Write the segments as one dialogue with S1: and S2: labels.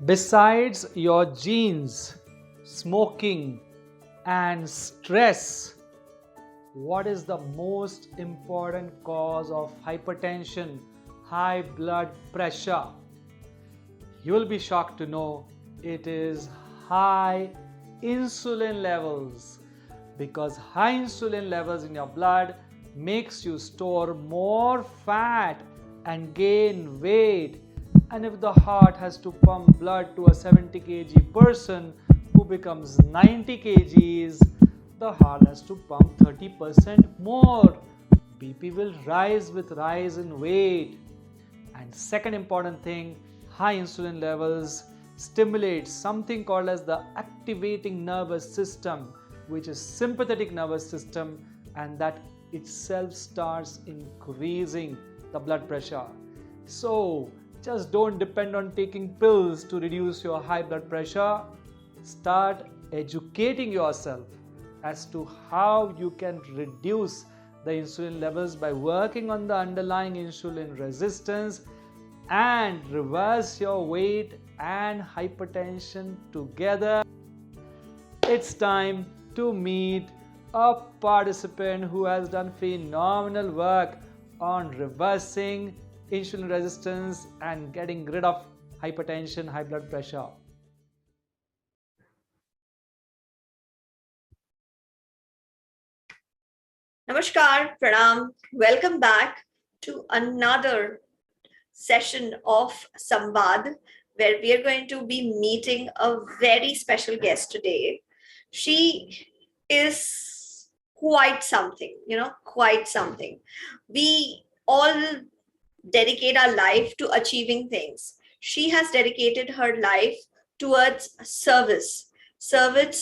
S1: Besides your genes, smoking, and stress, what is the most important cause of hypertension, high blood pressure? You will be shocked to know it is high insulin levels, because high insulin levels in your blood makes you store more fat and gain weight. And if the heart has to pump blood to a 70 kg person who becomes 90 kgs, the heart has to pump 30% more. BP will rise with rise in weight. And second important thing, high insulin levels stimulate something called as the activating nervous system, which is sympathetic nervous system, and that itself starts increasing the blood pressure. So just don't depend on taking pills to reduce your high blood pressure. Start educating yourself as to how you can reduce the insulin levels by working on the underlying insulin resistance and reverse your weight and hypertension together. It's time to meet a participant who has done phenomenal work on reversing insulin resistance and getting rid of hypertension, high blood pressure.
S2: Namaskar, Pranam. Welcome back to another session of Samvad, where we are going to be meeting a very special guest today. She is quite something, quite something. We all dedicate our life to achieving things. She has dedicated her life towards service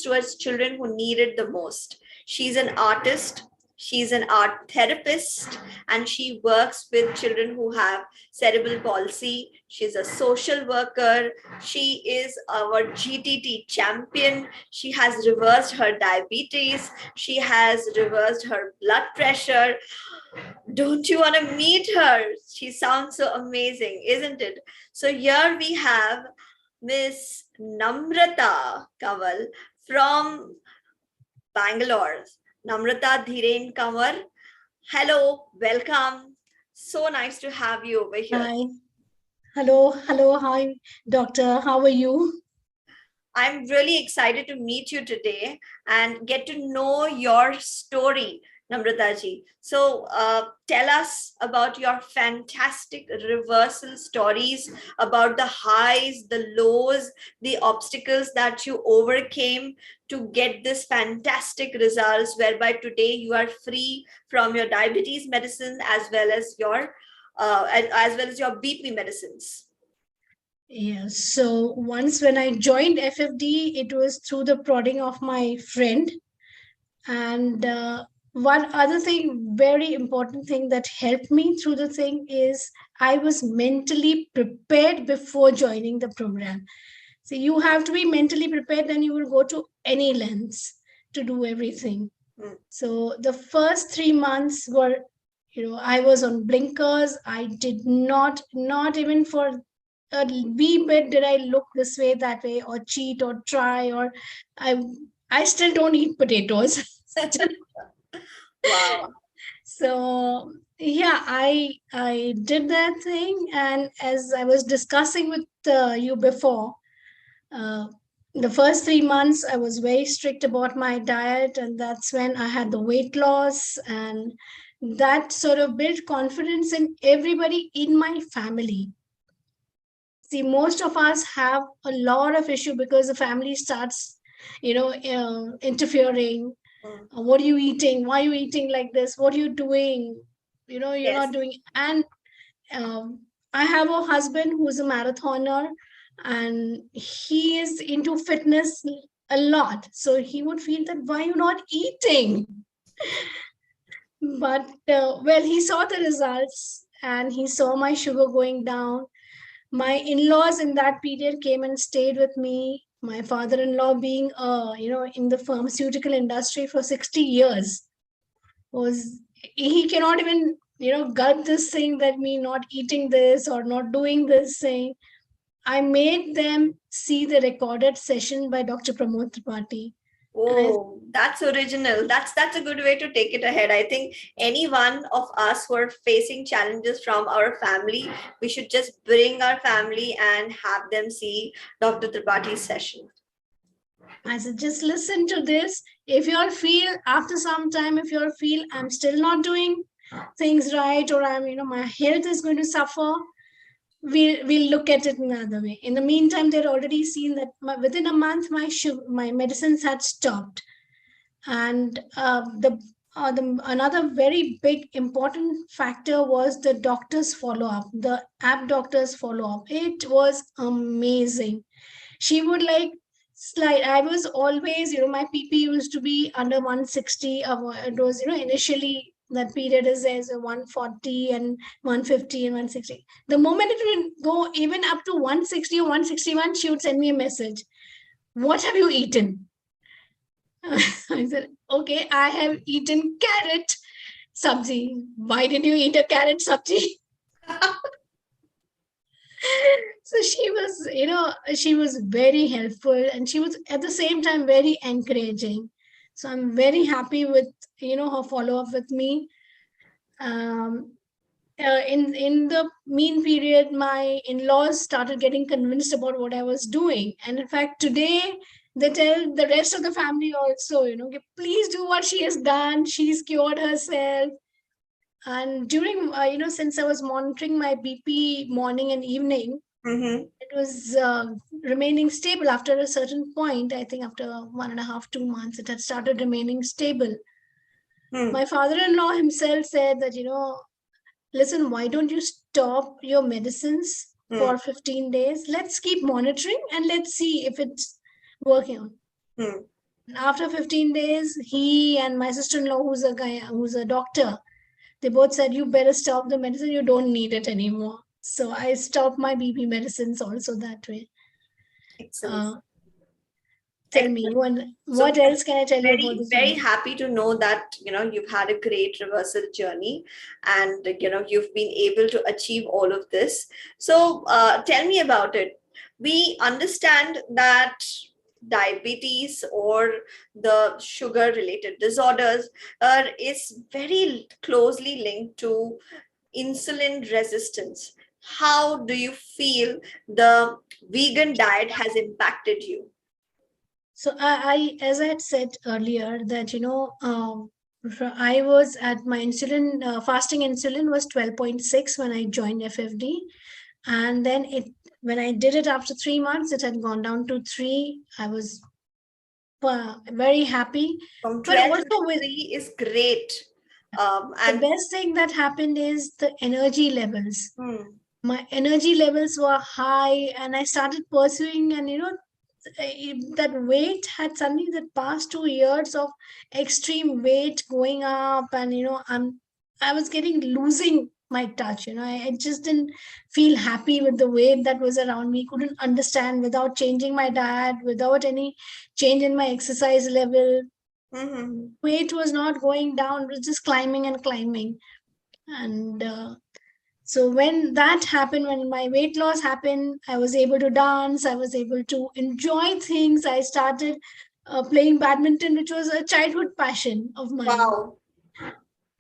S2: towards children who need it the most. She's an artist, she's an art therapist, and she works with children who have cerebral palsy. She's a social worker. She is our GTT champion. She has reversed her diabetes. She has reversed her blood pressure. Don't you want to meet her? She sounds so amazing, isn't it? So here we have Miss Namrata Kanwal from Bangalore. Namrata Dhiren Kanwal. Hello, welcome. So nice to have you over here.
S3: Hi. Hello. Hi, doctor. How are you?
S2: I'm really excited to meet you today and get to know your story, Namrata ji. So tell us about your fantastic reversal stories, about the highs, the lows, the obstacles that you overcame to get this fantastic results, whereby today you are free from your diabetes medicine as well as your BP medicines.
S3: Yes. So once when I joined FFD, it was through the prodding of my friend. And one other thing, very important thing that helped me through the thing is I was mentally prepared before joining the program. So you have to be mentally prepared, then you will go to any lengths to do everything. So the first 3 months were, I was on blinkers. I did not even for a wee bit did I look this way, that way, or cheat or try, or I still don't eat potatoes.
S2: Wow.
S3: So yeah, I did that thing, and as I was discussing with you before, uh, the first 3 months I was very strict about my diet, and that's when I had the weight loss, and that sort of built confidence in everybody in my family. See, most of us have a lot of issue because the family starts, interfering. What are you eating? Why are you eating like this? What are you doing? You're
S2: Yes.
S3: not doing. And I have a husband who's a marathoner, and he is into fitness a lot. So he would feel that, why are you not eating? But well, he saw the results and he saw my sugar going down. My in-laws in that period came and stayed with me. My father-in-law, being in the pharmaceutical industry for 60 years, was he cannot even gulp this thing, that me not eating this or not doing this thing. I made them see the recorded session by Dr. Pramod Tripathi.
S2: Oh, that's original. That's a good way to take it ahead. I think any one of us who are facing challenges from our family, we should just bring our family and have them see Dr. Tripathi's session.
S3: I said, just listen to this. If you all feel after some time, if you all feel I'm still not doing things right, or I'm, my health is going to suffer, we'll look at it another way. In the meantime, they'd already seen that within a month, my medicines had stopped. And the another very big important factor was the doctor's follow-up, the app doctor's follow-up. It was amazing. She would slide. I was always, my PP used to be under 160. It was, initially that period is there's a 140 and 150 and 160. The moment it would go even up to 160 or 161, she would send me a message. What have you eaten? I said, okay, I have eaten carrot sabzi. Why did you eat a carrot sabzi? So she was very helpful, and she was at the same time very encouraging. So I'm very happy with, her follow up with me. In the mean period, my in-laws started getting convinced about what I was doing, and in fact today they tell the rest of the family also, please do what she has done. She's cured herself. And during since I was monitoring my BP morning and evening,
S2: Mm-hmm.
S3: it was remaining stable. After a certain point, I think after 1.5 2 months, it had started remaining stable. My father-in-law himself said that, listen, why don't you stop your medicines for 15 days? Let's keep monitoring and let's see if it's working. After 15 days, he and my sister-in-law, who's a doctor, they both said, you better stop the medicine. You don't need it anymore. So I stopped my BP medicines also that way.
S2: Excellent.
S3: Tell me, what else can I tell you about this?
S2: Very happy to know that you've had a great reversal journey, and you've been able to achieve all of this. So tell me about it. We understand that diabetes or the sugar related disorders is very closely linked to insulin resistance. How do you feel the vegan diet has impacted you?
S3: So I as I had said earlier that, I was at my fasting insulin was 12.6 when I joined FFD. And then when I did it after 3 months, it had gone down to 3. I was very happy.
S2: From
S3: But
S2: 12
S3: also
S2: to
S3: with
S2: 3 is great.
S3: the
S2: And
S3: best thing that happened is the energy levels.
S2: hmm,
S3: My energy levels were high, and I started pursuing, and that weight had suddenly, the past 2 years of extreme weight going up, and I was losing my touch. I just didn't feel happy with the weight that was around me. Couldn't understand, without changing my diet, without any change in my exercise level, weight was not going down. It was just climbing and climbing. And so when that happened, when my weight loss happened, I was able to dance. I was able to enjoy things. I started playing badminton, which was a childhood passion of mine.
S2: wow.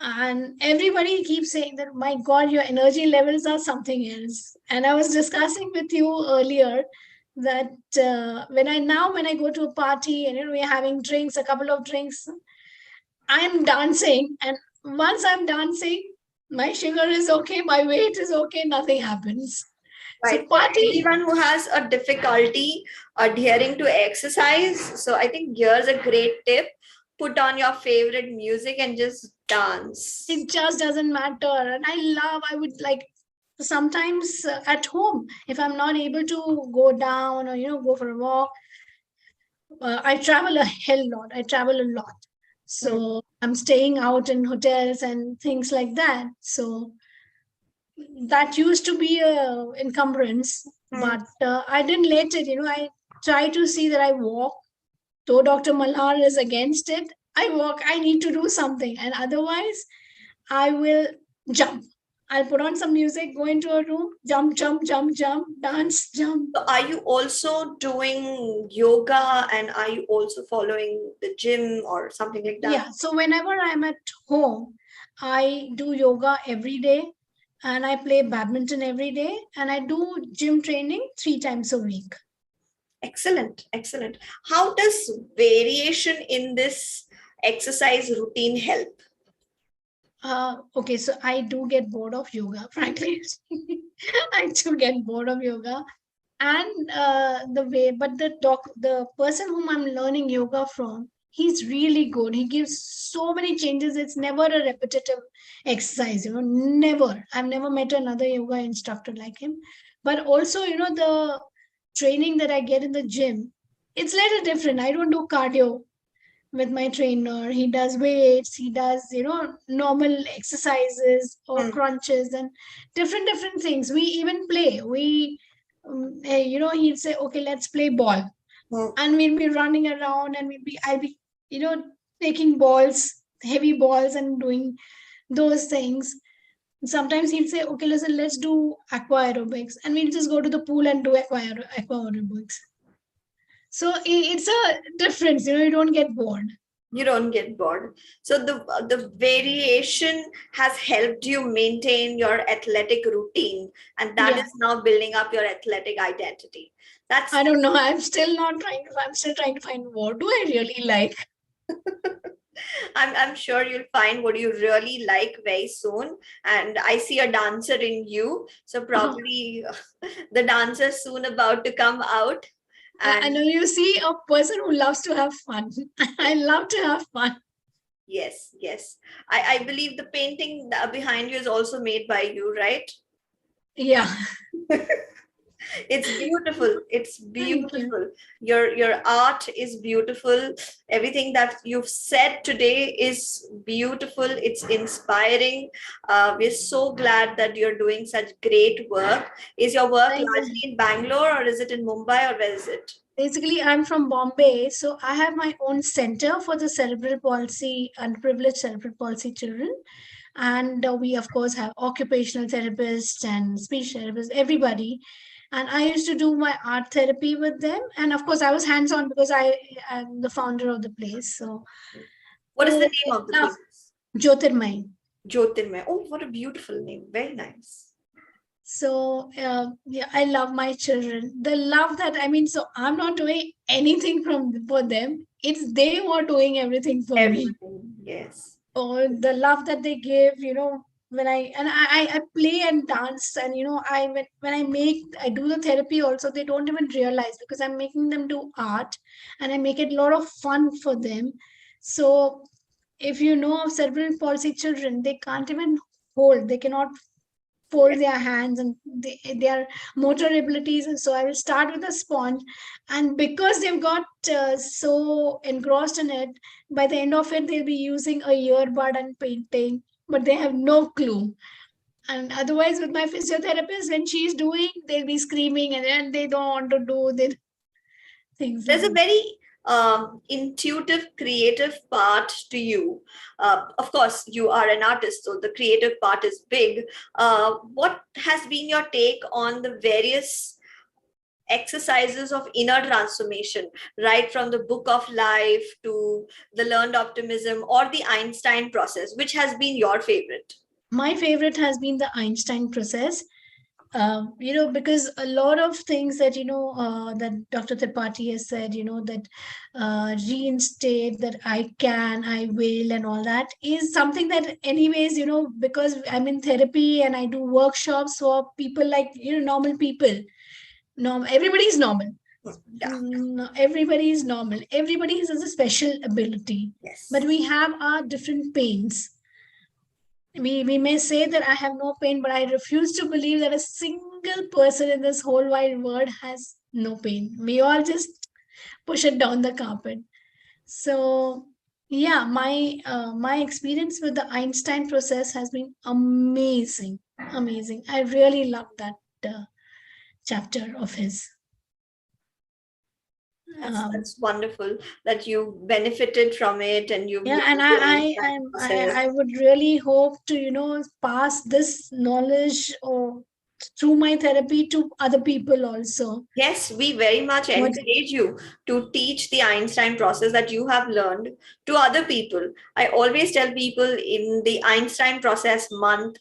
S3: And everybody keeps saying that, my God, your energy levels are something else. And I was discussing with you earlier that when I go to a party and we're having drinks, a couple of drinks, I'm dancing. And once I'm dancing, my sugar is okay, my weight is okay, nothing happens. So
S2: Right. For
S3: party,
S2: anyone who has a difficulty adhering to exercise, so I think here's a great tip. Put on your favorite music and just dance.
S3: it just doesn't matter. And I would like sometimes at home, if I'm not able to go down or, go for a walk, I travel a hell lot. I travel a lot. So I'm staying out in hotels and things like that. So that used to be a encumbrance, but I didn't let it. I try to see that I walk. Though Dr. Malhar is against it, I walk. I need to do something, and otherwise, I will jump. I'll put on some music, go into a room, jump, jump, jump, jump, dance, jump.
S2: So are you also doing yoga, and are you also following the gym or something like that?
S3: Yeah. So whenever I'm at home, I do yoga every day and I play badminton every day and I do gym training 3 times a week.
S2: Excellent, excellent. How does variation in this exercise routine help?
S3: Okay, so I do get bored of yoga, frankly. I do get bored of yoga. And the person whom I'm learning yoga from, he's really good. He gives so many changes. It's never a repetitive exercise, never. I've never met another yoga instructor like him. But also, the training that I get in the gym, it's a little different. I don't do cardio with my trainer. He does weights, he does, normal exercises or
S2: Hmm.
S3: crunches and different things. We even play. He'd say, okay, let's play ball.
S2: Hmm.
S3: And we'll be running around and I'll be, taking balls, heavy balls and doing those things. Sometimes he'd say, okay, listen, let's do aqua aerobics. And we'll just go to the pool and do aqua aerobics. So it's a difference, you don't get bored.
S2: You don't get bored. So the variation has helped you maintain your athletic routine, and that
S3: Yeah.
S2: is now building up your athletic identity. That's
S3: I don't know. I'm still trying to find what do I really like.
S2: I'm sure you'll find what you really like very soon. And I see a dancer in you, so probably the dancer soon about to come out.
S3: I
S2: And
S3: know you see a person who loves to have fun. I love to have fun.
S2: yes, yes, I believe the painting behind you is also made by you, right?
S3: Yeah.
S2: It's beautiful, it's
S3: Thank you.
S2: beautiful. Your art is beautiful. Everything that you've said today is beautiful, it's inspiring. We're so glad that you're doing such great work. Is your work
S3: Thank you.
S2: largely in Bangalore, or is it in Mumbai, or where is it?
S3: Basically, I'm from Bombay, so I have my own center for the cerebral palsy, underprivileged cerebral palsy children. And we, of course, have occupational therapists and speech therapists, everybody. And I used to do my art therapy with them. And of course, I was hands on because I am the founder of the place. So,
S2: What is the
S3: so
S2: name of the
S3: love
S2: place?
S3: Jyotirmay.
S2: Jyotirmay. Oh, what a beautiful name, very nice.
S3: So, yeah, I love my children. The love that, I mean, so I'm not doing anything for them. It's they who are doing everything for me.
S2: Everything, yes.
S3: Or the love that they give, when I play and dance, and when I do the therapy also, they don't even realize because I'm making them do art and I make it a lot of fun for them. So if you know of cerebral palsy children, they can't even hold, they cannot fold
S2: Yes.
S3: their hands and their motor abilities. And so I will start with a sponge, and because they've got so engrossed in it, by the end of it they'll be using a earbud and painting, but they have no clue. And otherwise with my physiotherapist, when she's doing, they'll be screaming and they don't want to do the things
S2: There's
S3: like
S2: a
S3: that.
S2: very intuitive, creative part to you. Of course, you are an artist, so the creative part is big. What has been your take on the various exercises of inner transformation, right from the book of life to the learned optimism or the Einstein process? Which has been your favorite?
S3: My favorite has been the Einstein process. Because a lot of things that that Dr. Tripathi has said, that reinstate that I will, and all that is something that, anyways, because I'm in therapy and I do workshops for people like normal people. Everybody's normal.
S2: Yeah,
S3: Everybody is normal. Everybody has a special ability, but
S2: yes.
S3: we have our different pains. We may say that I have no pain, but I refuse to believe that a single person in this whole wide world has no pain. We all just push it down the carpet. So yeah, my experience with the Einstein process has been amazing, amazing. I really love that chapter of his.
S2: That's wonderful that you benefited from it and you've
S3: Yeah, and
S2: learned the Einstein process.
S3: I would really hope to pass this knowledge or through my therapy to other people also.
S2: Yes, we very much
S3: What
S2: encourage you to teach the Einstein process that you have learned to other people. I always tell people in the Einstein process month,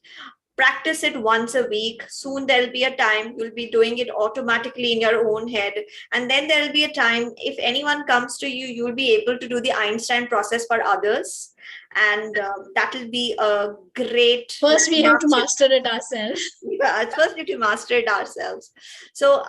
S2: practice it once a week. Soon there'll be a time you'll be doing it automatically in your own head. And then there'll be a time if anyone comes to you, you'll be able to do the Einstein process for others. And that'll be a great
S3: first we have
S2: landmark
S3: to master it ourselves.
S2: yeah, at first we need to master it ourselves. So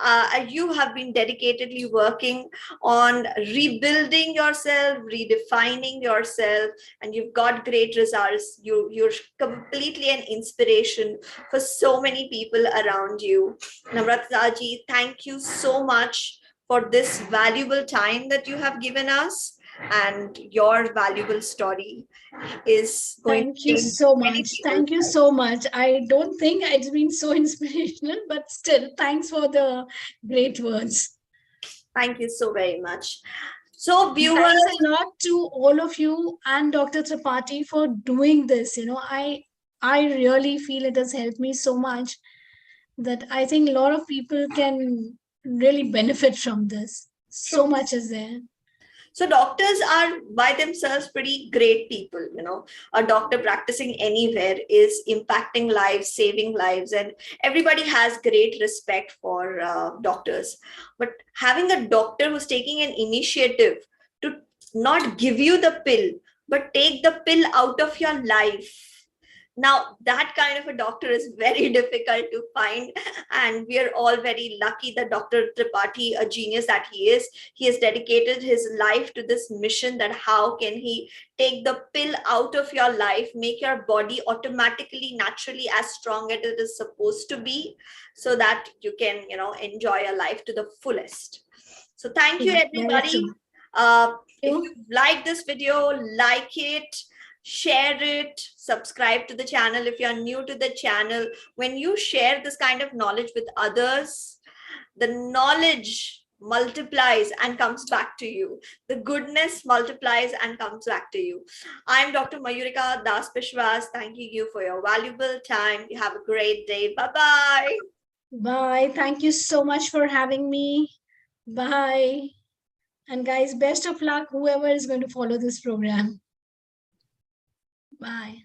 S2: you have been dedicatedly working on rebuilding yourself, redefining yourself, and you've got great results. You're completely an inspiration for so many people around you. Namrata ji, thank you so much for this valuable time that you have given us, and your valuable story is going
S3: Thank
S2: to
S3: you
S2: change
S3: so
S2: many
S3: much.
S2: people's
S3: Thank you
S2: lives.
S3: so much. I don't think it's been so inspirational, but still, thanks for the great words.
S2: Thank you so very much. So,
S3: And
S2: viewers,
S3: thanks a lot to all of you and Dr. Tripathi for doing this. I really feel it has helped me so much that I think a lot of people can really benefit from this. So
S2: true.
S3: much is there.
S2: So doctors are by themselves pretty great people. A doctor practicing anywhere is impacting lives, saving lives, and everybody has great respect for doctors. But having a doctor who's taking an initiative to not give you the pill, but take the pill out of your life. Now, that kind of a doctor is very difficult to find, and we are all very lucky that Dr. Tripathi, a genius that he has dedicated his life to this mission that how can he take the pill out of your life, make your body automatically, naturally as strong as it is supposed to be, so that you can, enjoy your life to the fullest. So thank you,
S3: Very
S2: everybody.
S3: true.
S2: If
S3: You.
S2: you like this video, like it, share it, subscribe to the channel if you're new to the channel. When you share this kind of knowledge with others, the knowledge multiplies and comes back to you. The goodness multiplies and comes back to you. I'm Dr. Mayurika Das Pishwas. Thanking you for your valuable time. You have a great day. Bye-bye.
S3: Bye. Thank you so much for having me. Bye. And guys, best of luck, whoever is going to follow this program. Bye.